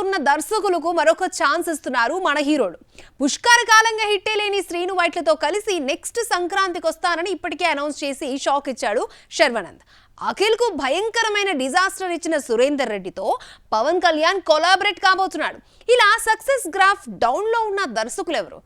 అవుతున్న దర్శకులకు మరొక ఛాన్స్ ఇస్తున్నారు మన హీరోలు. పుష్కర కాలంగా హిట్టే లేని శ్రీను వైట్లతో కలిసి నెక్స్ట్ సంక్రాంతికి వస్తానని ఇప్పటికే అనౌన్స్ చేసి షాక్ ఇచ్చాడు శర్వానంద్. అఖిల్ కు భయంకరమైన డిజాస్టర్ ఇచ్చిన సురేందర్ రెడ్డితో పవన్ కళ్యాణ్ కొలాబరేట్ కాబోతున్నాడు. ఇలా సక్సెస్ గ్రాఫ్ డౌన్ లో ఉన్న దర్శకులు ఎవరు,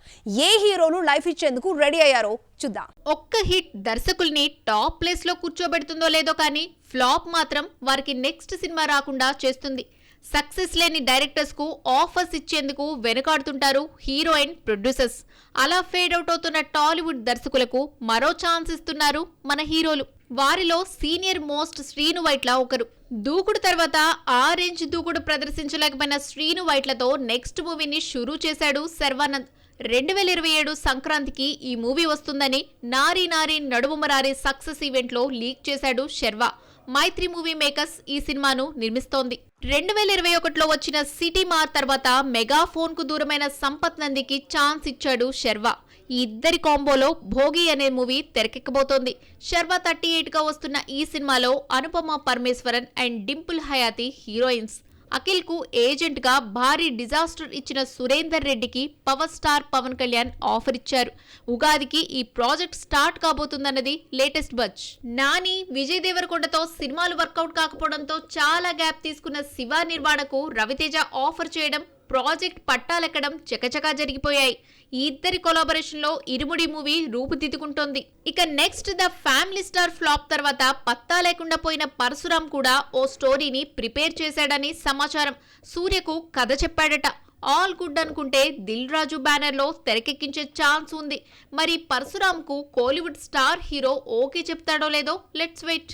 ఏ హీరోలు లైఫ్ ఇచ్చేందుకు రెడీ అయ్యారో చూద్దాం. ఒక్క హిట్ దర్శకుల్ని టాప్ ప్లేస్ లో కూర్చోబెడుతుందో లేదో కానీ ఫ్లాప్ మాత్రం వారికి నెక్స్ట్ సినిమా రాకుండా చేస్తుంది. సక్సెస్ లేని డైరెక్టర్స్ కు ఆఫర్స్ ఇచ్చేందుకు వెనుకాడుతుంటారు హీరోయిన్ ప్రొడ్యూసర్స్. అలా ఫేడ్ అవుట్ అవుతున్న టాలీవుడ్ దర్శకులకు మరో ఛాన్స్ ఇస్తున్నారు మన హీరోలు. వారిలో సీనియర్ మోస్ట్ శ్రీను వైట్ల ఒకరు. దూకుడు తర్వాత ఆ రేంజ్ దూకుడు ప్రదర్శించలేకపోయిన శ్రీను వైట్లతో నెక్స్ట్ మూవీని షురూ చేశాడు శర్వానంద్. 2027 సంక్రాంతికి ఈ మూవీ వస్తుందని నారీ నారీ నడుముమరారి సక్సెస్ ఈవెంట్ లో లీక్ చేశాడు శర్వా. మైత్రి మూవీ మేకర్స్ ఈ సినిమాను నిర్మిస్తోంది. 2021లో వచ్చిన సిటీ మార్ తర్వాత మెగాఫోన్ కు దూరమైన సంపత్ నందికి ఛాన్స్ ఇచ్చాడు శర్వా. ఈ ఇద్దరి కాంబోలో భోగి అనే మూవీ తెరకెక్కబోతోంది. శర్వా 38 గా వస్తున్న ఈ సినిమాలో అనుపమ పరమేశ్వరన్ అండ్ డింపుల్ హయాతి హీరోయిన్స్. అఖిల్ కు ఏజెంట్ గా భారీ డిజాస్టర్ ఇచ్చిన సురేందర్ రెడ్డికి power star Pawan Kalyan offer ఇచ్చారు. ఉగాదికి ఈ ప్రాజెక్ట్ స్టార్ట్ కాబోతుందన్నది లేటెస్ట్ బజ్. నాని, విజయ్ దేవరకొండతో సినిమాలు వర్కౌట్ కాకపోవడంతో చాలా గ్యాప్ తీసుకున్న శివ నిర్మాణకు రవితేజ ఆఫర్ చేయడం, ప్రాజెక్ట్ పట్టాలెక్కడం చకచకా జరిగిపోయాయి. ఈ ఇద్దరి కొలాబరేషన్ లో ఇరుముడి మూవీ రూపుదిద్దుకుంటోంది. ఇక next the family star flop తర్వాత పత్తా లేకుండా పోయిన పరశురామ్ కూడా ఓ స్టోరీని ప్రిపేర్ చేశాడని సమాచారం. సూర్యకు కథ చెప్పాడట. ఆల్ గుడ్ అనుకుంటే దిల్ రాజు బ్యానర్ లో తెరకెక్కించే ఛాన్స్ ఉంది. మరి పరశురామ్ కు కోలీవుడ్ స్టార్ హీరో ఓకే చెప్తాడో లేదో లెట్స్ వెయిట్.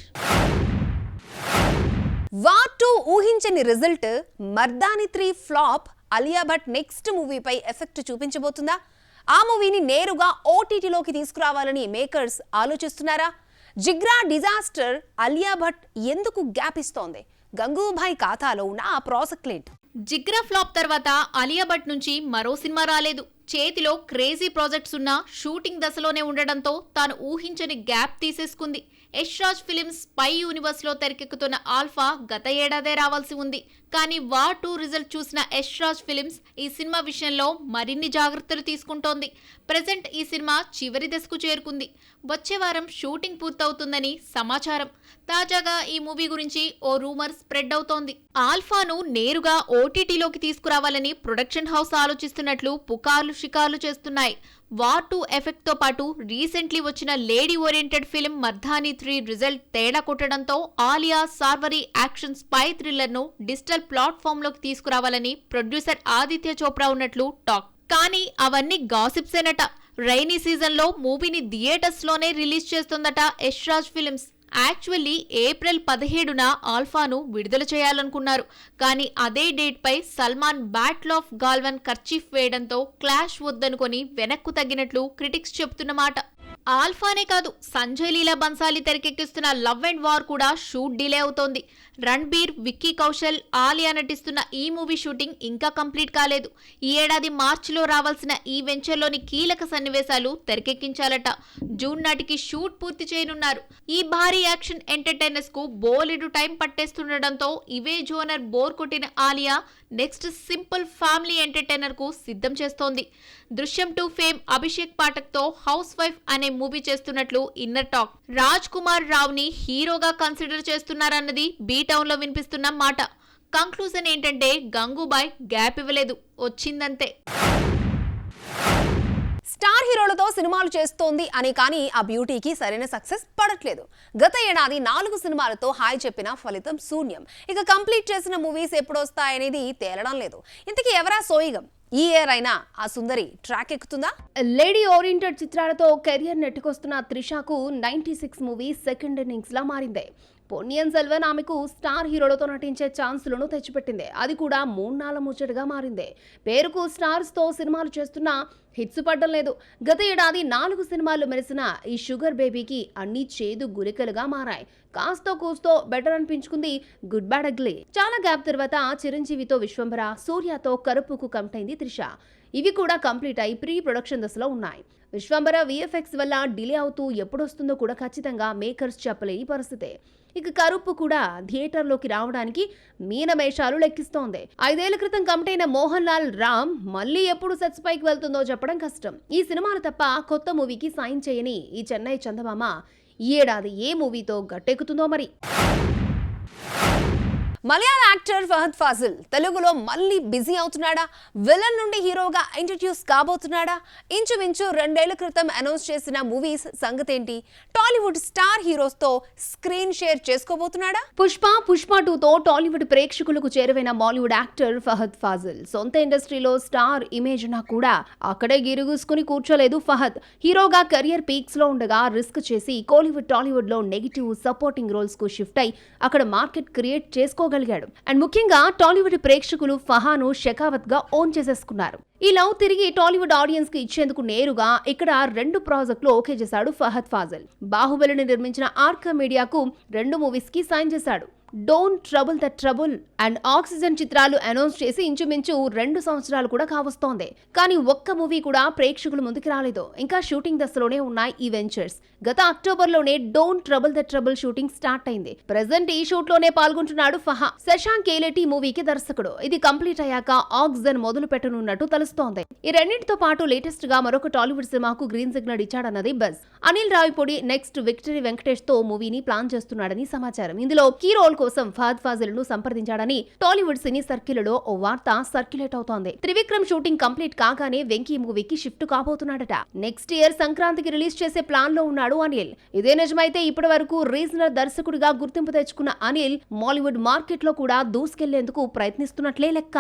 వార్ 2 ఊహించని result, Mardaani 3 flop. Alia Bhatt next మూవీపై ఎఫెక్ట్ చూపించబోతుందా? ఆ మూవీని నేరుగా ఓటీటీలోకి తీసుకురావాలని మేకర్స్ ఆలోచిస్తున్నారా? జిగ్రా డిజాస్టర్ అలియా భట్ ఎందుకు గ్యాప్ ఇస్తోంది? గంగూభాయ్ ఖాతాలో ఉన్న ఆ ప్రాజెక్ట్ ఏంటి? జిగ్రా ఫ్లాప్ తర్వాత అలియా భట్ నుంచి మరో సినిమా రాలేదు. చేతిలో క్రేజీ ప్రాజెక్ట్స్ ఉన్న షూటింగ్ దశలోనే ఉండడంతో తాను ఊహించని గ్యాప్ తీసేసుకుంది. యష్ రాజ్ ఫిలిమ్స్ స్పై యూనివర్స్ లో తెరకెక్కుతున్న ఆల్ఫా గత ఏడాదే రావాల్సి ఉంది. కానీ వార్ 2 రిజల్ట్ చూసిన యష్ రాజ్ ఫిలిమ్స్ ఈ సినిమా విషయంలో మరిన్ని జాగ్రత్తలు తీసుకుంటోంది. ప్రెజెంట్ ఈ సినిమా చివరి దశకు చేరుకుంది. వచ్చే వారం షూటింగ్ పూర్తవుతుందని సమాచారం. తాజాగా ఈ మూవీ గురించి ఓ రూమర్ స్ప్రెడ్ అవుతోంది. ఆల్ఫాను నేరుగా ఓటీటీలోకి తీసుకురావాలని ప్రొడక్షన్ హౌస్ ఆలోచిస్తున్నట్లు పుకార్లు షికార్లు చేస్తున్నాయి. వార్ 2 ఎఫెక్ట్ తో పాటు రీసెంట్లీ వచ్చిన lady oriented film Mardaani 3 result తేడా కొట్టడంతో ఆలియా సార్వరి యాక్షన్ స్పై థ్రిల్లర్ ను డిజిటల్ ప్లాట్ఫామ్ లోకి తీసుకురావాలని ప్రొడ్యూసర్ ఆదిత్య చోప్రా ఉన్నట్లు టాక్. కానీ అవన్నీ గాసిప్సేనట. రైనీ సీజన్ లో మూవీని థియేటర్స్ లోనే రిలీజ్ చేస్తుందట Yash Raj films. Actually April 17న ఆల్ఫాను విడుదల చేయాలనుకున్నారు. కానీ అదే డేట్ పై Salman battle of Galwan kerchief వేయడంతో క్లాష్ వద్దనుకొని వెనక్కు తగ్గినట్లు క్రిటిక్స్ చెబుతున్నమాట. ఆల్ఫానే కాదు, సంజయ్ లీలా బన్సాలి తెరకెక్కిస్తున్న లవ్ అండ్ వార్ కూడా షూట్ డిలే అవుతోంది. రణ్బీర్, విక్కీ కౌశల్, ఆలియా నటిస్తున్న ఈ మూవీ షూటింగ్ ఇంకా కంప్లీట్ కాలేదు. ఈ ఏడాది మార్చిలో రావాల్సిన ఈ వెంచర్లోని కీలక సన్నివేశాలు తెరకెక్కించాలట. జూన్ నాటికి షూట్ పూర్తి చేయనున్నారు. ఈ భారీ యాక్షన్ ఎంటర్టైనర్స్ కు బోలెడు టైం పట్టేస్తుండటంతో ఇవే జోనర్ బోర్ కొట్టిన Alia next simple family entertainer కు సిద్ధం చేస్తోంది. దృశ్యం 2 ఫేమ్ అభిషేక్ పాఠక్ తో హౌస్ వైఫ్ అనే మూవీ చేస్తున్నట్లు ఇన్నర్ టాక్. రాజ్ కుమార్ రావ్ ని హీరోగా కన్సిడర్ చేస్తున్నారన్నది బీ టౌన్ లో వినిపిస్తున్న మాట. కంక్లూజన్ ఏంటంటే గంగూబాయ్ గ్యాప్ ఇవ్వలేదు, వచ్చిందంతే. స్టార్ హీరోలతో సినిమాలు చేస్తోంది అని కానీ ఆ బ్యూటీకి సరైన సక్సెస్ పడట్లేదు. గత ఏడాది 4 సినిమాలతో హాయ్ చెప్పిన ఫలితం శూన్యం. ఇక కంప్లీట్ చేసిన మూవీస్ ఎప్పుడొస్తాయనేది తేలడం లేదు. ఇంతకీ ఎవరా సోయిగం? ఈ ఇయర్ అయినా ఆ సుందరి ట్రాక్ ఎక్కుతుందా? లేడీ ఓరియంటెడ్ చిత్రాలతో కెరియర్ నెట్టుకొస్తున్న త్రిషాకు 96 మూవీ సెకండ్ ఇన్నింగ్స్ లా మారింది. పొన్నియిన్ సెల్వన్ ఆమెకు స్టార్ హీరోలతో నటించే ఛాన్సులను తెచ్చిపెట్టింది. అది కూడా 3 ముచ్చటగా మారింది. పేరుకు స్టార్స్ తో సినిమాలు చేస్తున్నా హిట్స్ పడ్డం లేదు. గత ఏడాది 4 సినిమాలు మెరిసిన ఈ షుగర్ బేబీకి అన్ని చేదు గురికలుగా మారాయి. కాస్తో కూస్తో బెటర్ అనిపించుకుంది గుడ్ బ్యాడ్ అగ్లీ. చాలా గ్యాప్ తర్వాత చిరంజీవితో విశ్వంభర, సూర్యతో కరుపుకు కమిటైంది త్రిష. ఇవి కూడా కంప్లీట్ అయి ప్రీ ప్రొడక్షన్ దశలో ఉన్నాయి. విశ్వంభర VFX వల్ల డిలే అవుతూ ఎప్పుడొస్తుందో కూడా ఖచ్చితంగా మేకర్స్ చెప్పలేని పరిస్థితే. ఇక కరుపు కూడా థియేటర్లోకి రావడానికి మీనమేషాలు లెక్కిస్తోంది. 5 ఏళ్ల క్రితం కమిటైన మోహన్ లాల్ రామ్ మళ్ళీ ఎప్పుడు సెట్స్ పైకి వెళ్తుందో చెప్పడం కష్టం. ఈ సినిమాను తప్ప కొత్త మూవీకి సైన్ చేయని ఈ చెన్నై చందమామ ఈ ఏడాది ఏ మూవీతో గట్టెక్కుతుందో మరి. మలయాళ యాక్టర్ ఫహద్ ఫాజిల్ తెలుగులో మళ్ళీ బిజీ అవుతున్నాడా? విలన్ నుండి హీరోగా ఇంట్రడ్యూస్ కాబోతున్నాడా? ఇంచుమించు 2 ఏళ్ల క్రితం అనౌన్స్ చేసిన మూవీస్ సంగతేంటి? టాలీవుడ్ స్టార్ హీరోస్ తో స్క్రీన్ షేర్ చేసుకోబోతున్నాడా? పుష్ప 2తో టాలీవుడ్ ప్రేక్షకులకు చేరువైన బాలీవుడ్ యాక్టర్ ఫహద్ ఫాజిల్ సొంత ఇండస్ట్రీలో స్టార్ ఇమేజ్ ఉన్నా కూడా అక్కడే గిరుగుసుకుని కూర్చోలేదు ఫహద్. హీరోగా కెరియర్ పీక్స్ లో ఉండగా రిస్క్ చేసి టాలీవుడ్ లో నెగిటివ్ సపోర్టింగ్ రోల్స్ కు షిఫ్ట్ అయి అక్కడ మార్కెట్ క్రియేట్ చేసుకోగలిగాడు. అండ్ ముఖ్యంగా టాలీవుడ్ ప్రేక్షకులు ఫహాను షెకావత్ గా ఓన్ చేసేసుకున్నారు. ఈ లవ్ తిరిగి టాలీవుడ్ ఆడియన్స్ కి ఇచ్చేందుకు నేరుగా ఇక్కడ 2 ప్రాజెక్టులు ఓకే చేశాడు ఫహద్ ఫాజిల్. బాహుబలిని నిర్మించిన ఆర్కా మీడియాకు 2 మూవీస్ కి సైన్ చేశాడు. Don't trouble the trouble and oxygen చిత్రాలు అనౌన్స్ చేసి ఇంచుమించు 2 సంవత్సరాలు కూడా కావస్తోంది. కానీ ఒక్క మూవీ కూడా ప్రేక్షకుల ముందుకు రాలేదు. ఇంకా షూటింగ్ దశలోనే ఉన్నాయి ఈ వెంచర్స్. గత అక్టోబర్లోనే don't trouble the trouble shooting start అయింది. ప్రెజెంట్ ఈ షూట్ లోనే పాల్గొంటున్నాడు ఫహా. శశాంక్ కేలేటి మూవీకి దర్శకుడు. ఇది కంప్లీట్ అయ్యాక ఆక్సిజన్ మొదలు పెట్టనున్నట్టు తెలుస్తోంది. ఈ రెండింటితో పాటు లేటెస్ట్ గా మరొక టాలీవుడ్ సినిమాకు గ్రీన్ సిగ్నల్ ఇచ్చాడన్నది buzz. Anil Ravipudi next Victory Venkatesh తో మూవీని ప్లాన్ చేస్తున్నాడని సమాచారం. ఇందులో కీ రోల్ కోసం ఫహద్ ఫాజిల్ ను సంప్రదించాడని టాలీవుడ్ సినీ సర్కిల్లో ఓ వార్త సర్క్యులేట్ అవుతోంది. త్రివిక్రమ్ షూటింగ్ కంప్లీట్ కాగానే వెంకీ మూవీకి షిఫ్ట్ కాబోతున్నాడట. నెక్స్ట్ ఇయర్ సంక్రాంతికి రిలీజ్ చేసే ప్లాన్ లో ఉన్నాడు అనిల్. ఇదే నిజమైతే ఇప్పటి వరకు రీజనల్ దర్శకుడిగా గుర్తింపు తెచ్చుకున్న అనిల్ మాలీవుడ్ మార్కెట్ లో కూడా దూసుకెళ్లేందుకు ప్రయత్నిస్తున్నట్లే లెక్క.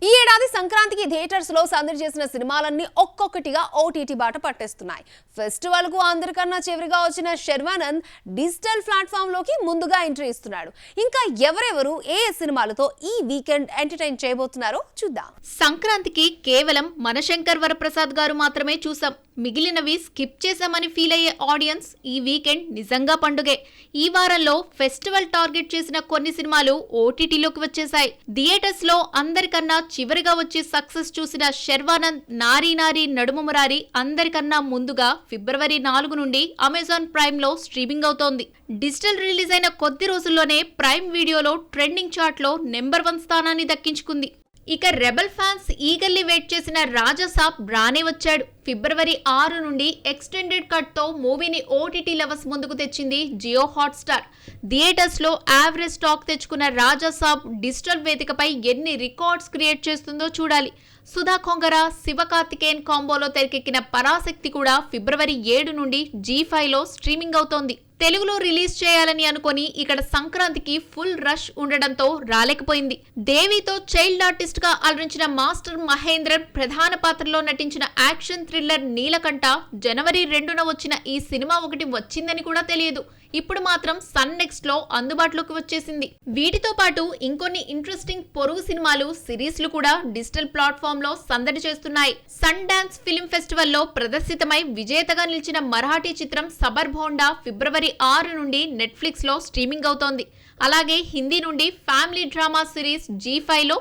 ఈ ఏడాది సంక్రాంతికి థియేటర్స్ లో సందడి చేసిన సినిమాలన్నీ ఒక్కొక్కటిగా ఓటీటీ బాట పట్టేస్తున్నాయి. ఫెస్టివల్ కు అందరికన్నా చివరిగా వచ్చిన శర్వానంద్ డిజిటల్ ప్లాట్ఫామ్ లోకి ముందుగా ఎంట్రీ ఇస్తున్నాడు. ఇంకా ఎవరెవరు ఏ సినిమాలతో ఈ వీకెండ్ ఎంటర్టైన్ చేయబోతున్నారో చూద్దాం. సంక్రాంతికి కేవలం మనశంకర్ వరప్రసాద్ గారు మాత్రమే చూసాం. మిగిలినవి స్కిప్ చేశామని ఫీల్ అయ్యే ఆడియన్స్ ఈ వీకెండ్ నిజంగా పండుగే. ఈ వారంలో ఫెస్టివల్ టార్గెట్ చేసిన కొన్ని సినిమాలు ఓటీటీలోకి వచ్చేశాయి. థియేటర్స్ లో అందరికన్నా చివరిగా వచ్చి సక్సెస్ చూసిన శర్వానంద్ నారీ నారీ నడుము మురారి అందరికన్నా ముందుగా ఫిబ్రవరి 4 నుండి అమెజాన్ ప్రైమ్ లో స్ట్రీమింగ్ అవుతోంది. డిజిటల్ రిలీజ్ అయిన కొద్ది రోజుల్లోనే ప్రైమ్ వీడియోలో ట్రెండింగ్ చార్ట్ లో నెంబర్ 1 స్థానాన్ని దక్కించుకుంది. ఇక రెబల్ ఫ్యాన్స్ ఈగల్లీ వెయిట్ చేసిన రాజాసాబ్ రానే వచ్చాడు. ఫిబ్రవరి 6 నుండి ఎక్స్టెండెడ్ కట్ తో మూవీని ఓటీటీ లవర్స్ ముందుకు తెచ్చింది జియో హాట్స్టార్. థియేటర్స్ లో యావరేజ్ స్టాక్ తెచ్చుకున్న రాజాసాబ్ డిజిటల్ వేదికపై ఎన్ని రికార్డ్స్ క్రియేట్ చేస్తుందో చూడాలి. సుధా కొంగర, శివకార్తికేయన్ కాంబోలో తెరకెక్కిన పరాశక్తి కూడా ఫిబ్రవరి 7 నుండి G5 లో స్ట్రీమింగ్ అవుతోంది. తెలుగులో రిలీజ్ చేయాలని అనుకొని ఇక్కడ సంక్రాంతికి ఫుల్ రష్ ఉండడంతో రాలేకపోయింది. దేవితో చైల్డ్ ఆర్టిస్ట్ గా అలరించిన మాస్టర్ మహేంద్రన్ ప్రధాన పాత్రలో నటించిన యాక్షన్ థ్రిల్లర్ నీలకంఠ జనవరి 2న వచ్చిన ఈ సినిమా ఒకటి వచ్చిందని కూడా తెలియదు. ఇప్పుడు మాత్రం సన్ నెక్స్ట్ లో అందుబాటులోకి వచ్చేసింది. వీటితో పాటు ఇంకొన్ని ఇంట్రెస్టింగ్ పొరుగు సినిమాలు, సిరీస్లు కూడా డిజిటల్ ప్లాట్ఫామ్ లో సందడి చేస్తున్నాయి. సన్ డాన్స్ ఫిల్మ్ ఫెస్టివల్ లో ప్రదర్శితమై విజేతగా నిలిచిన మరాఠీ చిత్రం సబర్ భోండా ఫిబ్రవరి 6 నుండి నెట్ఫ్లిక్స్ లో స్ట్రీమింగ్ అవుతోంది. అలాగే హిందీ నుండి ఫ్యామిలీ డ్రామా సిరీస్ G5 లో,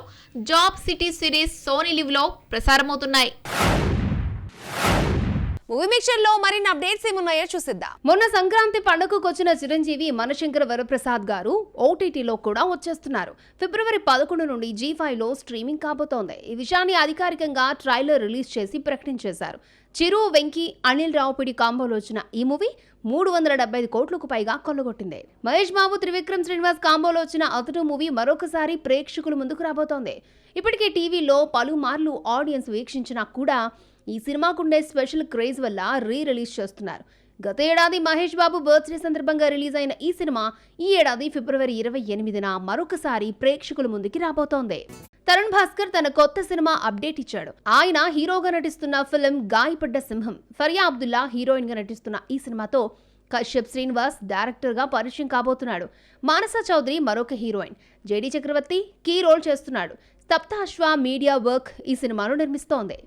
job city series Sony LIV లో ప్రసారమవుతున్నాయి. మూవీ మిక్చర్ లో మరిన్ని అప్డేట్స్ ఏమున్నాయో చూసిద్దాం. మొన్న సంక్రాంతి పండుగకు వచ్చిన చిరంజీవి మనశంకర వరప్రసాద్ గారు ఓటీటీలో కూడా వచ్చేస్తున్నారు. ఫిబ్రవరి 11 నుండి G5 లో స్ట్రీమింగ్ కాబోతోంది. ఈ విషయాన్ని అధికారికంగా ట్రైలర్ రిలీజ్ చేసి ప్రకటించేశారు. చిరు, వెంకీ, అనిల్ రావుపిడి కాంబోలో వచ్చిన ఈ మూవీ 375 కోట్లకు పైగా కొల్లగొట్టింది. మహేష్ బాబు, త్రివిక్రమ్ శ్రీనివాస్ కాంబోలో వచ్చిన అతడు మూవీ మరొకసారి ప్రేక్షకుల ముందుకు రాబోతోంది. ఇప్పటికే టీవీలో పలుమార్లు ఆడియన్స్ వీక్షించినా కూడా ఈ సినిమాకుండే స్పెషల్ క్రేజ్ వల్ల రిలీజ్ చేస్తున్నారు. గత ఏడాది మహేష్ బాబు బర్త్డే సందర్భంగా రిలీజ్ అయిన ఈ సినిమా ఈ ఏడాది ఫిబ్రవరి 28న మరొకసారి ప్రేక్షకుల ముందుకి రాబోతోంది. తరుణ్ భాస్కర్ తన కొత్త సినిమా అప్డేట్ ఇచ్చాడు. ఆయన హీరోగా నటిస్తున్న ఫిల్మ్ గాయపడ్డ సింహం. ఫరియా అబ్దుల్లా హీరోయిన్ గా నటిస్తున్న ఈ సినిమాతో కశ్యప్ శ్రీనివాస్ డైరెక్టర్ గా పరిచయం కాబోతున్నాడు. మానస చౌదరి మరొక హీరోయిన్. జేడీ చక్రవర్తి కీ రోల్ చేస్తున్నాడు. సప్త అశ్వ మీడియా వర్క్ ఈ సినిమాను నిర్మిస్తోంది.